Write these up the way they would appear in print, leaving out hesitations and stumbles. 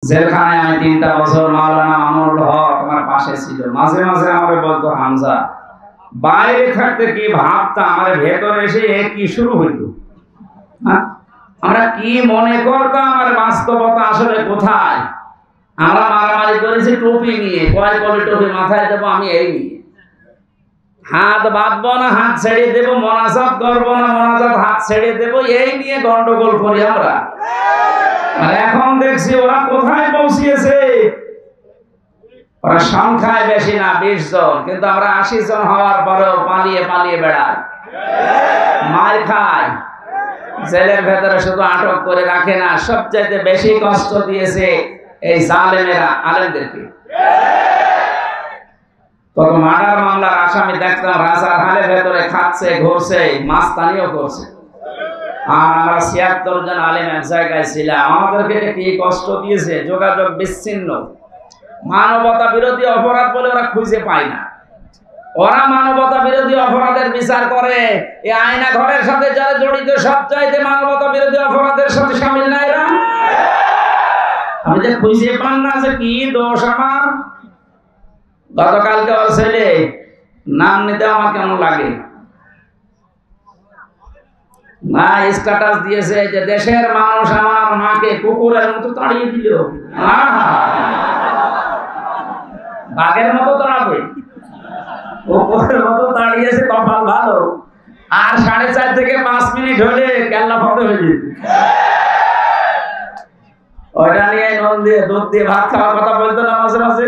জেলখানায় আমি 3টা বছর মাওলানা মামুনুল হক আমার পাশে ছিল। মাঝে মাঝে আমারে বলতো, হামজা বাইরে থাকতে কি ভাবতাম, আমার ভেতরে এসে কি শুরু হইল, আমরা কি মনে করতাম আর বাস্তবতা আসলে কোথায়। আমরা মারামারি করেছি টুপি নিয়ে, কয় কলে টুপি মাথায় দেবো আমি এই নিয়ে, হাত বাঁধবো না হাত ছেড়ে দেবো, মোনাজাত করবো না মোনাজাত হাত ছেড়ে দেবো, এই নিয়ে গন্ডগোল করি আমরা। আর এখন দেখছি ওরা কোথায় পৌঁছিয়েছে। ওরা সংখ্যায় বেশি না 20 জন, কিন্তু আমরা 80 জন হওয়ার পরেও পালিয়ে পালিয়ে বেড়াই, মার খাই। জেলের ভেতরে শুধু আটক করে রাখে না, সবচাইতে বেশি কষ্ট দিয়েছে এই জালেমেরা আলেমদেরকে। কত মার্ডার মামলার আসামি দেখতাম রাজার হালের ভেতরে খাচ্ছে, ঘুরছে, মাস্তানিও করছে। আর আমরা 76 জন আলেম এক জায়গায় ছিলাম, আমাদেরকে কি কষ্ট দিয়েছে। যোগাযোগ বিচ্ছিন্ন, মানবতা বিরোধী অপরাধ বলে ওরা খুঁজে পায় না। ওরা মানবতা বিরোধী অপরাধের বিচার করে, এই আয়না ঘরের সাথে যারা জড়িত সবচাইতে মানবতা বিরোধী অপরাধের সাথে শামিল না এরা। আপনি যে খুঁজে পান না যে কি দোষ আমার। গতকালকে ওর ছেলে নাম নিতে আমার কেমন লাগে না, স্ট্যাটাস দিয়েছে যে দেশের মানুষ আমার মাকে কুকুরের মতো তাড়িয়ে দিল। বাঘের মতো তাড়াবে, কুকুরের মতো তাড়িয়েছে, কপাল ভালো। আর 4.5 থেকে 5 মিনিট হলে কেল্লা ফটো হয়ে যেত। ওইটা নিয়ে নুন দিয়ে দুধ দিয়ে ভাত খাওয়ার কথা বলতো না মাঝে মাঝে।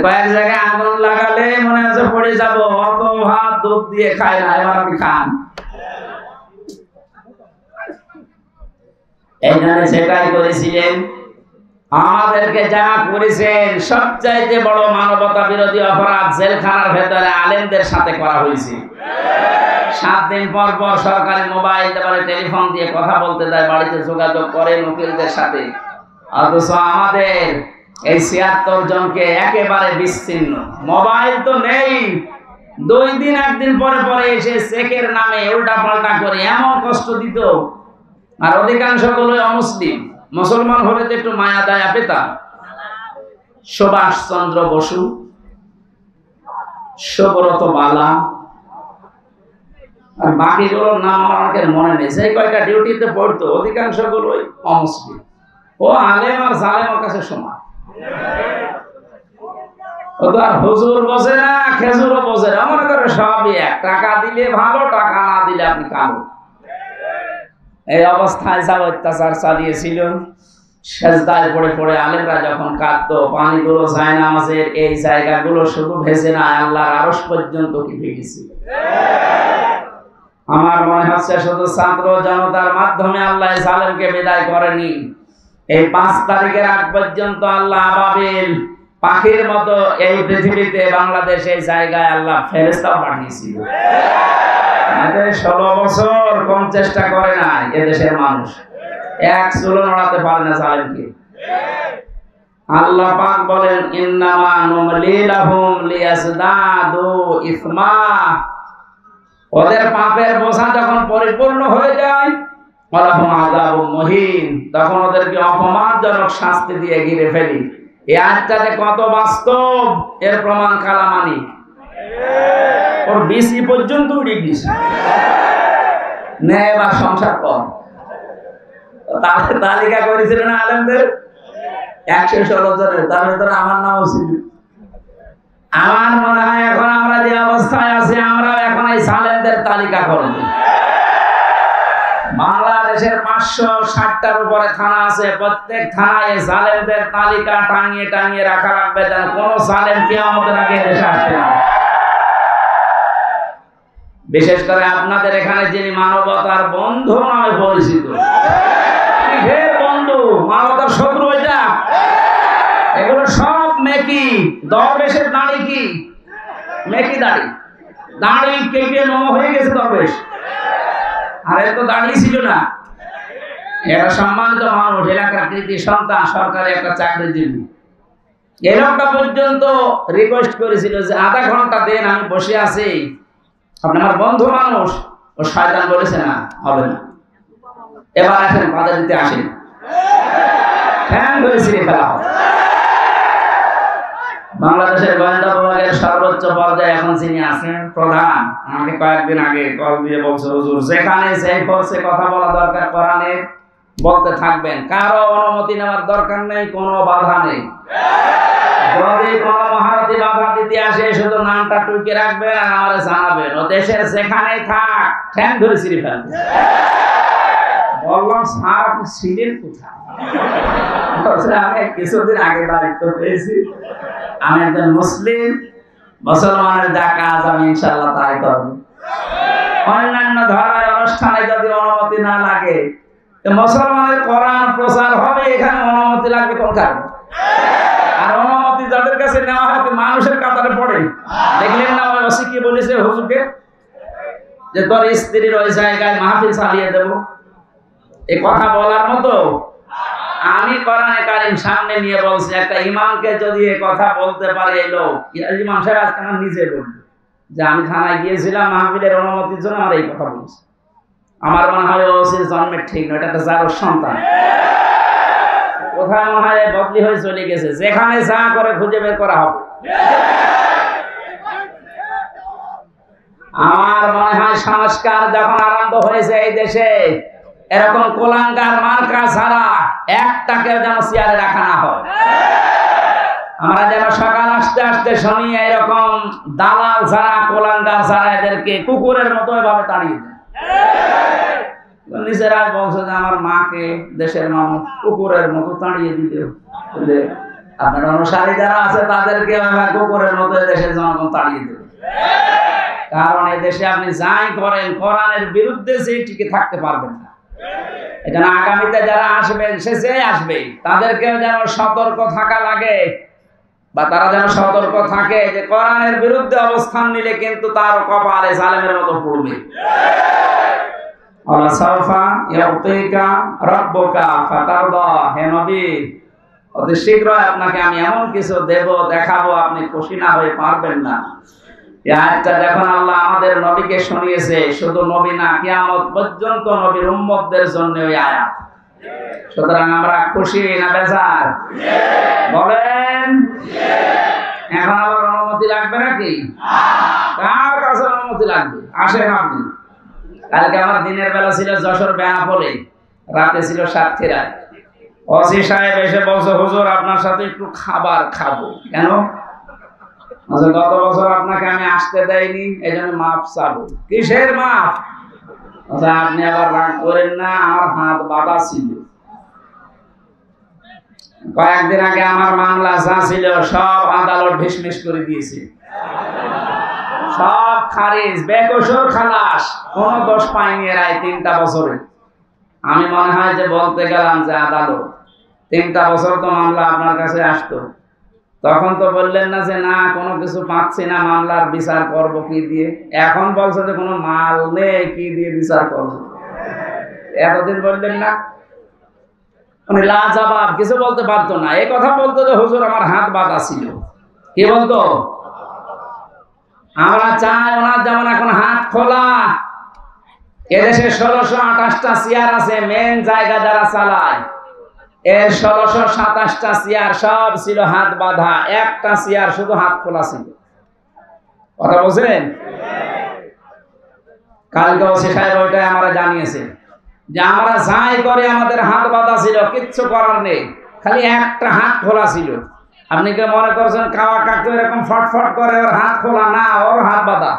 কয়েক জায়গায় আগুন লাগালে মনে হচ্ছে পড়ে যাবো, অত ভাত দুধ দিয়ে খায় না, এবার আপনি খান। এইখানে সেটাই করেছিলেন, আমাদেরকে যা করেছেন সবচাইতে বড় মানবতা বিরোধী অপরাধ জেলখানার ভেতরে আলেমদের সাথে করা হয়েছে। 7 দিন পর পর সরকারি মোবাইল দেওয়ালে টেলিফোন দিয়ে কথা বলতে দেয়, বাড়িতে যোগাযোগ করে উকিলদের সাথে। অথচ আমাদের এই 76 জনকে একেবারে বিচ্ছিন্ন, মোবাইল তো নেই। 2 দিন 1 দিন পরে পরে এসে চেকের নামে উল্টা পাল্টা করে এমন কষ্ট দিত। আর অধিকাংশ গুলো অমুসলিম, মুসলমান হলে তো একটু মায়া দয়া পেতাম। সুভাষ চন্দ্র বসু, সুব্রত বালা, আর বাকিগুলোর নাম আমার অনেকের মনে নেই। সেই কয়েকটা ডিউটিতে পড়তো, অধিকাংশ গুলোই অমুসলিম। ও আলেম আর জালেমের কাছে সমান। ও তো আর হুজুর বোঝে না, খেজুরও বোঝে না, মনে করে সবই এক। টাকা দিলে ভালো, টাকা না দিলে আপনি কালো। এই অবস্থায় যা অত্যাচার চালিয়েছিল, সেজদায় পড়ে পড়ে আলেমরা যখন কাঁদতো, পানিগুলো যায় নামাজের এই জায়গাগুলো শুধু ভেসে না, আল্লাহর আরশ পর্যন্ত উঠে গেছে। আমার মনে হচ্ছে শুধু ছাত্র জনতার মাধ্যমে আল্লাহ জালেমকে বিদায় করেনি। এই 5 তারিখের আগ পর্যন্ত আল্লাহ আবাবিল পাখির মতো এই পৃথিবীতে বাংলাদেশ এই জায়গায় আল্লাহ ফেরেশতা পাঠিয়েছিল। 16 বছর কোন চেষ্টা করে না এদেশের মানুষ, এক চুলো নড়াতে পারে না জালেমকে। আল্লাহ পাক বলেন, ইন্নামা নুমলি লাহুম লিয়াজদাদু ইসমা। ওদের পাপের বোঝা যখন পরিপূর্ণ হয়ে যায়, ওয়ালাহুম আযাবুম মুহিন, তখন ওদেরকে অপমানজনক শাস্তি দিয়ে ঘিরে ফেলি। এই আয়াতটাতে কত বাস্তব এর প্রমাণ কালামানি। ওর বিসি পর্যন্ত উড়ে গেছে, ন্যায় বা সংসার কর। তালিকা করেছিলেন আলেমদের 116 জনের, তার ভিতরে আমার নামও ছিল। আমার মনে হয় এখন আমরা যে অবস্থায় আছি, আমরা এখন এই সালেমদের তালিকা করব। বাংলাদেশের 560টার উপরে থানা আছে, প্রত্যেক থানায় সালেমদের তালিকা টাঙিয়ে টাঙিয়ে রাখা লাগবে, যেন কোন সালেম কিয়ামতের আগে দেশে আসতে না। বিশেষ করে আপনাদের এখানে যিনি মানবতার বন্ধু নামে পরিচিত, বন্ধু মানবতার শত্রু, এটা এগুলো সব মেকি। দরবেশের দাড়ি কি মেকি দাড়ি, দাড়ি কেটে নম হয়ে গেছে দরবেশ। আর এত দাড়ি ছিল না, এরা সম্মানিত মানুষ, এলাকার কৃতি সন্তান, সরকারি একটা চাকরিজীবী। এই লোকটা পর্যন্ত রিকোয়েস্ট করেছিল যে আধা ঘন্টা দেন, আমি বসে আছি, আপনি আমার বন্ধু মানুষ। ও শয়তান বলেছে না, হবে না, এবার আসেন বাধা দিতে আসেন। ঠ্যাং ধরে ছিঁড়ে ফেলা হবে। বাংলাদেশের গোয়েন্দা বিভাগের সর্বোচ্চ পর্যায়ে এখন যিনি আছেন প্রধান, আমাকে কয়েকদিন আগে কল দিয়ে বলছে, হুজুর যেখানে যেই ফোর্সে কথা বলা দরকার কোরআনে বলতে থাকবেন, কারো অনুমতি নেওয়ার দরকার নেই, কোনো বাধা নেই। যদি কোনো মহারথী বাধা দিতে আসে শুধু নামটা টুকে রাখবেন আর আমারে জানাবেন, ও দেশের যেখানেই থাক ঠ্যাং ধরে ছিঁড়ে ফেলবে। বললাম স্যার আপনি ছিলেন কোথায়? আমি কিছুদিন আগে দায়িত্ব পেয়েছি, আমি একজন মুসলিম, মুসলমানের যা কাজ আমি ইনশাআল্লাহ তাই করব। অন্যান্য ধর্মের অনুষ্ঠানে যদি অনুমতি না লাগে, মুসলমানের কোরআন প্রচার হবে, এখানে অনুমতি লাগবে কোন কারণে? আর অনুমতি যাদের কাছে নেওয়া হয় মানুষের কাতারে পড়ে। দেখলেন না ওই ওসি কি বলেছে হুজুরকে, যে তোর স্ত্রীর ওই জায়গায় মাহফিল চালিয়ে দেব। এই কথা বলার মতো? আমি কোরআনে কারীম সামনে নিয়ে বলছি, একটা ইমামকে যদি এই কথা বলতে পারে এই লোক, ইমাম সাহেব আজকে আমার নিজে বলবে যে আমি থানায় গিয়েছিলাম মাহফিলের অনুমতির জন্য, আমার এই কথা বলছে। আমার মনে হয় ওসির জন্মের ঠিক নয়, এটা একটা জারোর সন্তান। কোথায় মনে হয় বদলি হয়ে চলে গেছে, যেখানে যা করে খুঁজে বের করা হবে। আমার মনে হয় সংস্কার যখন আরম্ভ হয়েছে এই দেশে, এরকম কোলাঙ্গার মার্কা ছাড়া একটাকেও যেন চেয়ারে রাখা না হয়। আমরা যেন সকাল আসতে আসতে শুনি এরকম দালাল ছাড়া, কোলাঙ্গার ছাড়া এদেরকে কুকুরের মতো এভাবে তাড়িয়ে দেয়। নিজেরাই বলছে যে আমার মাকে দেশের মানুষ কুকুরের মতো তাড়িয়ে দিতে, আপনার অনুসারী যারা আছে তাদেরকে কুকুরের মতো দেশের জনগণ তাড়িয়ে দেবে। কারণ এদেশে আপনি যাই করেন কোরআনের বিরুদ্ধে যে টিকে থাকতে পারবেন না। এটা না, আগামীতে যারা আসবেন সে যে আসবে তাদেরকেও যেন সতর্ক থাকা লাগে, বা তারা যেন সতর্ক থাকে যে কোরআনের বিরুদ্ধে অবস্থান নিলে কিন্তু তার কপালে জালেমের মতো পড়বে। হে নবী, অতি শীঘ্রই আপনাকে আমি এমন কিছু দেব, দেখাবো, আপনি খুশি না হয়ে পারবেন না। এই আয়াতটা যখন আল্লাহ আমাদের নবীকে শুনিয়েছে, শুধু নবী না, কিয়ামত পর্যন্ত নবীর উম্মতদের জন্য ওই আয়াত। সুতরাং আমরা খুশি না বেজার? বলেন। এখন আবার অনুমতি লাগবে নাকি? কার কাছে অনুমতি লাগবে? আসেন আপনি। কালকে আমার দিনের বেলা ছিল যশোর বেনাপোলে, রাতে ছিল সাতক্ষীরায়। ওসি সাহেব এসে বলছে, হুজুর আপনার সাথে একটু খাবার খাবো। কেন? গত বছর আপনাকে আমি আসতে দেয়নি, এই জন্য মাপ চাবো। কিসের মাপ? আপনি আবার রাগ করেন না, আমার হাত বাঁধা ছিল। কয়েকদিন আগে আমার মামলা যা ছিল সব আদালত ঢিসমিস করে দিয়েছে, সব খারিজ, বেকসুর খালাস, কোনো দোষ পাইনি এরা 3টা বছরে। আমি মনে হয় যে বলতে গেলাম যে আদালত 3টা বছর তো মামলা আপনার কাছে আসতো, তখন তো বললেন না যে না কোনো কিছু পাচ্ছি না, মামলার বিচার করব কি দিয়ে। এখন বলছে যে কোনো মাল নেই, কি দিয়ে বিচার করব। এতদিন বললেন না? উনি লাজবাব, কিছু বলতে পারতো না। এই কথা বলতো যে হুজুর আমার হাত বাঁধা ছিল। কি বলতো? আমরা চাই ওনার যেমন এখন হাত খোলা। এদেশে 1628টা চেয়ার আছে, মেন জায়গা যারা চালায়, এর 1627টা চেয়ার সব ছিল হাত বাঁধা, একটা চেয়ার শুধু হাত খোলা ছিল। কথা বলছেন? কালকে ওসি সাহেব ওইটাই আমরা জানিয়েছে যে আমরা যাই করে আমাদের হাত বাঁধা ছিল, কিচ্ছু করার নেই, খালি একটা হাত খোলা ছিল। আপনি কি মনে করছেন কাওয়া কাকু এরকম ফটফট করে ওর হাত খোলা? না, ওর হাত বাঁধা।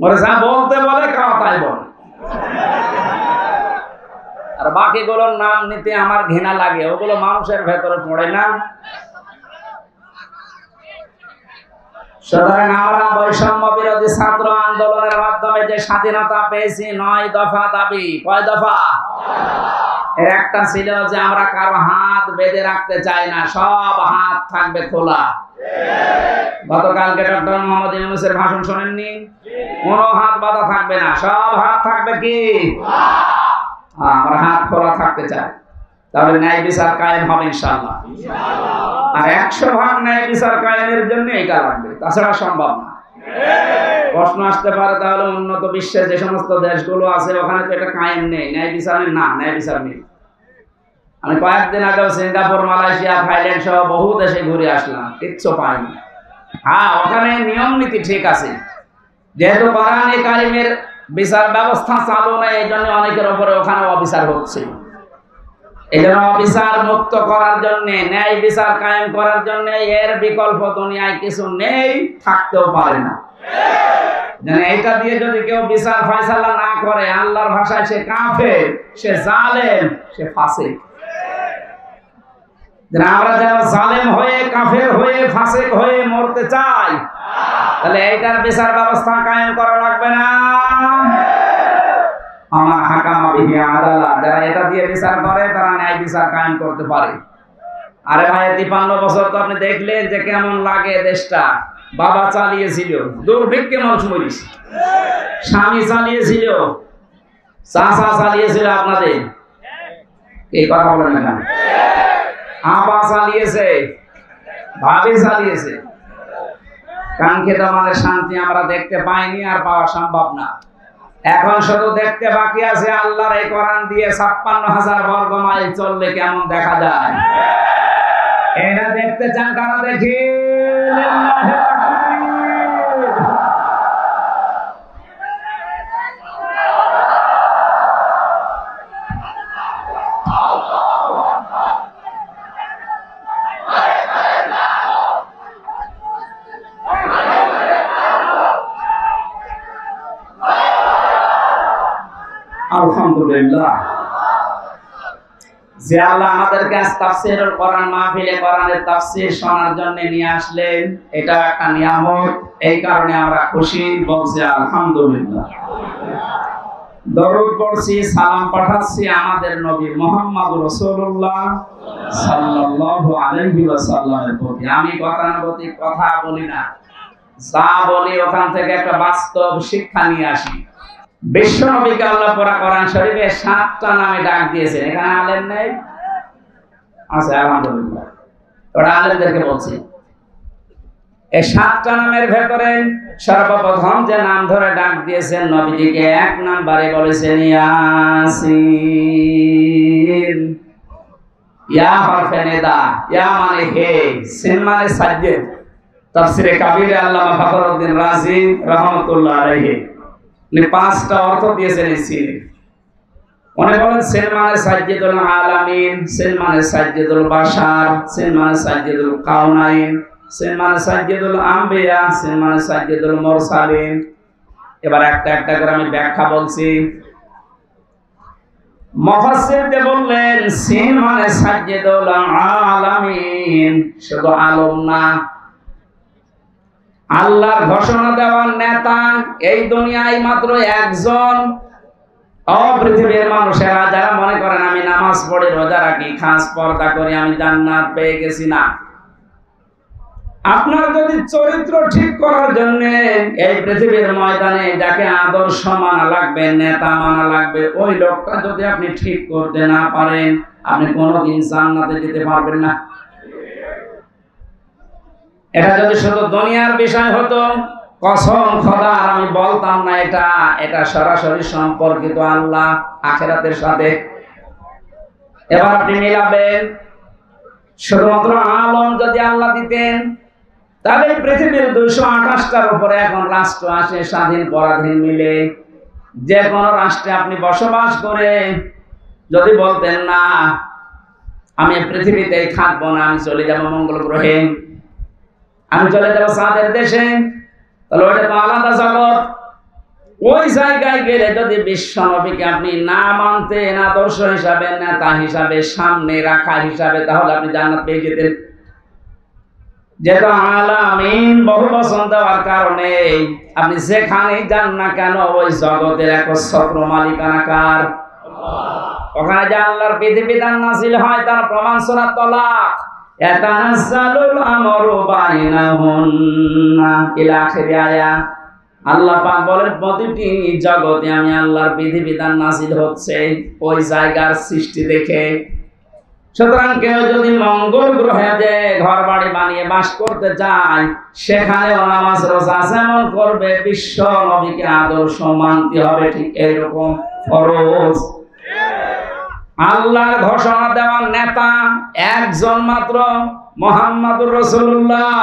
ওরে যা বলতে বলে কাওয়া তাই বলে। আর বাকিগুলোর নাম নিতে আমার ঘৃণা লাগে, ওগুলো মানুষের ভেতরে পড়ে না। সুতরাং আমরা বৈষম্য বিরোধী ছাত্র আন্দোলনের মাধ্যমে যে স্বাধীনতা পেয়েছি, 9 দফা দাবি। কয় দফা? এর একটা ছিল যে আমরা কারো হাত বেঁধে রাখতে চাই না, সব হাত থাকবে খোলা। গতকালকে ডক্টর মোহাম্মদ ইউনূসের ভাষণ শোনেননি? কোনো হাত বাঁধা থাকবে না, সব হাত থাকবে কি? আমরা হাত খোলা থাকতে চাই। তাহলে ন্যায় বিচার কায়েম হবে ইনশাআল্লাহ। আর 100% ন্যায় বিচার কায়েমের জন্য এটা লাগবে, তাছাড়া সম্ভব না। প্রশ্ন আসতে পারে তাহলে উন্নত বিশ্বের যে সমস্ত দেশগুলো আছে ওখানে তো এটা কায়েম নেই, ন্যায় বিচার নেই। না, ন্যায় বিচার নেই। আমি কয়েকদিন আগে সিঙ্গাপুর, মালয়েশিয়া, থাইল্যান্ড সহ বহু দেশে ঘুরে আসলাম, কিচ্ছু পাইনি। হ্যাঁ, ওখানে নিয়ম নীতি ঠিক আছে, যেহেতু কোরআনে কারিমের বিচার ব্যবস্থা চালু নেই, এই জন্য অনেকের উপরে ওখানে অবিচার হচ্ছে। এই জন্য অবিচার মুক্ত করার জন্য, ন্যায় বিচার কায়েম করার জন্য এর বিকল্প দুনিয়ায় কিছু নেই, থাকতেও পারে না। এটা দিয়ে যদি কেউ বিচার ফয়সালা না করে, আল্লাহর ভাষায় সে কাফের, সে জালেম, সে ফাসিক। আমরা যেন জালেম হয়ে, কাফের হয়ে, ফাসিক হয়ে মরতে চাই, তাহলে এইটার বিচার ব্যবস্থা কায়েম করা লাগবে না? আমার হাকামা বিহি আদালা, যারা এটা দিয়ে বিচার করে তারা ন্যায় বিচার কায়েম করতে পারে। আরে ভাই, 53 বছর তো আপনি দেখলেন যে কেমন লাগে দেশটা। বাবা চালিয়েছিল, দুর্ভিক্ষে মানুষ মরিস, স্বামী চালিয়েছিল, চাচা চালিয়েছিল, আপনাদের এই কথা বলেন না কেন? আপা চালিয়েছে, ভাবি চালিয়েছে। কাঙ্ক্ষিত মানে শান্তি আমরা দেখতে পাইনি, আর পাওয়া সম্ভব না। এখন শুধু দেখতে বাকি আছে আল্লাহর এই কোরআন দিয়ে 56,000 বর্গ মাইল চললে কেমন দেখা যায়। এটা দেখতে চান কারা? দেখি আলহামদুলিল্লাহ, যে আল্লাহ আমাদেরকে আজ তাফসীরুল কোরআন মাহফিলে কোরআনের তাফসীর শোনার জন্য নিয়ে আসলেন, এটা একটা নিয়ামত। এই কারণে আমরা খুশি, বলছি আলহামদুলিল্লাহ। দরুদ পড়ছি, সালাম পাঠাচ্ছি আমাদের নবী মুহাম্মদ রাসূলুল্লাহ সাল্লাল্লাহু আলাইহি ওয়াসাল্লামের প্রতি। আমি গতানুগতিক কথা বলি না, যা বলি ওখান থেকে একটা বাস্তব শিক্ষা নিয়ে আসি। বিশ্ব নবীকে আল্লাহ পুরা কোরআন শরীফে 7টা নামে ডাক দিয়েছেন। এখানে আলেম নেই? আছে, আলহামদুলিল্লাহ। ওরা আলেমদেরকে বলছি, এই 7টা নামের ভেতরে সর্বপ্রথম যে নাম ধরে ডাক দিয়েছেন নবীজিকে, 1 নম্বরে বলেছেন ইয়াসিন। ইয়া হরফে নিদা, ইয়া মানে হে, সিন মানে সাজ্জেদ। তাফসীরে কাবীরে আল্লামা ফখরুদ্দীন রাজি রাহমাতুল্লাহ আলাইহি 5টা অর্থ দিয়েছেন এই সিনে। উনি বলেন সিন মানে সাজ্জেদুল আলামিন, সিন মানে সাজ্জেদুল বাশার, সিন মানে সাজ্জেদুল কাউনাইন, সিন মানে সাজ্জেদুল আম্বিয়া, সিন মানে সাজ্জেদুল মুরসালিন। এবার একটা একটা করে আমি ব্যাখ্যা বলছি। মুফাসসিরতে বললেন সিন মানে সাজ্জেদুল আলামিন, শুধু আলম না, আল্লাহর ঘোষণা দেওয়ার নেতা। এই দুনিয়ায় মাত্র একজন, পৃথিবীর মানুষেরা যারা মনে করেন আমি নামাজ পড়ি, রোজা রাখি, খাস পর্দা করি, আমি জান্নাত পেয়ে গেছি, না। আপনার যদি চরিত্র ঠিক করার জন্য এই পৃথিবীর ময়দানে যাকে আদর্শ মানা লাগবে, নেতা মানা লাগবে, ওই লোকটা যদি আপনি ঠিক করতে না পারেন, আপনি কোনোদিন জান্নাতে যেতে পারবেন না। এটা যদি শুধু দুনিয়ার বিষয় হতো, কসম খোদার আমি বলতাম না এটা সরাসরি সম্পর্কিত আল্লাহ আখিরাতের সাথে। এবার আপনি মিলাবেন, শুধুমাত্র আলম যদি আল্লাহ দিতেন, তাহলে পৃথিবীর 228টার উপরে এখন রাষ্ট্র আসে, স্বাধীন পরাধীন মিলে। যে কোনো রাষ্ট্রে আপনি বসবাস করে যদি বলতেন না আমি পৃথিবীতেই থাকবো না, আমি চলে যাব মঙ্গল গ্রহে, আমি চলে যাব চাঁদের দেশে, তাহলে ওইটা তো আলাদা জগৎ। ওই জায়গায় গেলে যদি বিশ্ব নবীকে আপনি না মানতেন, আদর্শ হিসাবে, নেতা হিসাবে, সামনে রাখা হিসাবে, তাহলে আপনি জান্নাত পেয়ে যেতেন। যেটা আলামিন বহু বচন দেওয়ার কারণে আপনি যেখানেই যান না কেন, ওই জগতের একচ্ছত্র মালিকানা কার? ওখানে যে আল্লাহর বিধিবিধান নাযিল হয় তার প্রমাণ সূরা তালাক, ইয়াতানাজ্জালুল আমরু বাইনাহুন্না ইলা আখির আয়াত। আল্লাহ পাক বলেন প্রতিটি জগতে আমি আল্লাহর বিধিবিধান নাযিল হচ্ছে ওই জায়গার সৃষ্টি দেখে। সুতরাং কেউ যদি মঙ্গল গ্রহে যে ঘর বাড়ি বানিয়ে বাস করতে চায়, সেখানেও নামাজ রোজা যেমন করবে, বিশ্ব নবীকে আদর্শ মানতে হবে ঠিক এরকম ফরজ। আল্লাহর ঘোষণা দেওয়ার নেতা একজন মাত্র, মুহাম্মদুর রাসূলুল্লাহ।